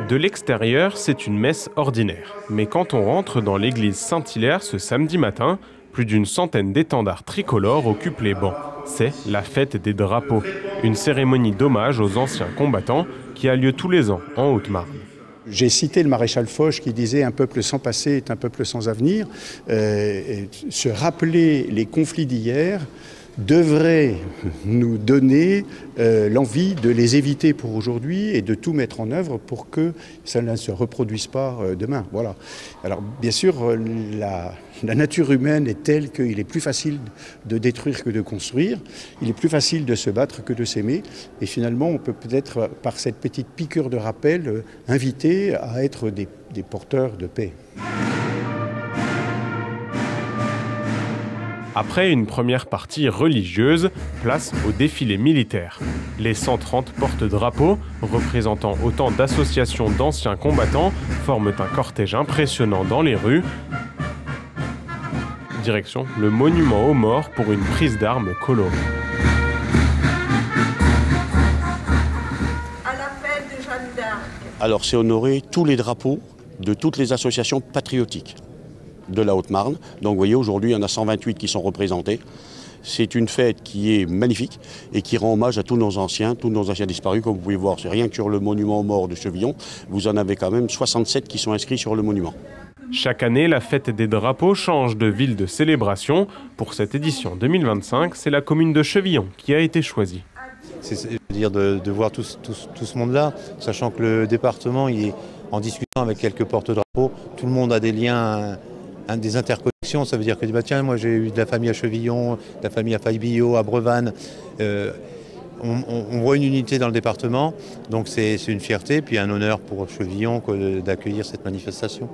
De l'extérieur, c'est une messe ordinaire. Mais quand on rentre dans l'église Saint-Hilaire ce samedi matin, plus d'une centaine d'étendards tricolores occupent les bancs. C'est la fête des drapeaux, une cérémonie d'hommage aux anciens combattants qui a lieu tous les ans en Haute-Marne. J'ai cité le maréchal Foch qui disait « Un peuple sans passé est un peuple sans avenir ». Se rappeler les conflits d'hier devrait nous donner l'envie de les éviter pour aujourd'hui et de tout mettre en œuvre pour que ça ne se reproduise pas demain. Voilà. Alors bien sûr, la nature humaine est telle qu'il est plus facile de détruire que de construire, il est plus facile de se battre que de s'aimer, et finalement on peut peut-être par cette petite piqûre de rappel inviter à être des porteurs de paix. Après une première partie religieuse, place au défilé militaire. Les 130 porte-drapeaux, représentant autant d'associations d'anciens combattants, forment un cortège impressionnant dans les rues. Direction le monument aux morts pour une prise d'armes colorée. À la fête de Jeanne d'Arc. Alors c'est honorer tous les drapeaux de toutes les associations patriotiques de la Haute-Marne. Donc vous voyez, aujourd'hui, il y en a 128 qui sont représentés. C'est une fête qui est magnifique et qui rend hommage à tous nos anciens disparus. Comme vous pouvez voir, c'est rien que sur le monument aux morts de Chevillon, vous en avez quand même 67 qui sont inscrits sur le monument. Chaque année, la fête des drapeaux change de ville de célébration. Pour cette édition 2025, c'est la commune de Chevillon qui a été choisie. C'est-à-dire de voir tout ce monde-là, sachant que le département, il est en discutant avec quelques porte-drapeaux, tout le monde a des liens, des interconnexions. Ça veut dire que bah, tiens, moi j'ai eu de la famille à Chevillon, de la famille à Faille-Billot, à Brevannes. On voit une unité dans le département, donc c'est une fierté, puis un honneur pour Chevillon d'accueillir cette manifestation.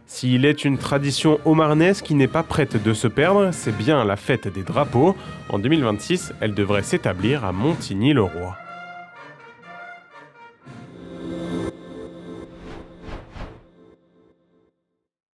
S'il est une tradition haut-marnaise qui n'est pas prête de se perdre, c'est bien la fête des drapeaux. En 2026, elle devrait s'établir à Montigny-le-Roi.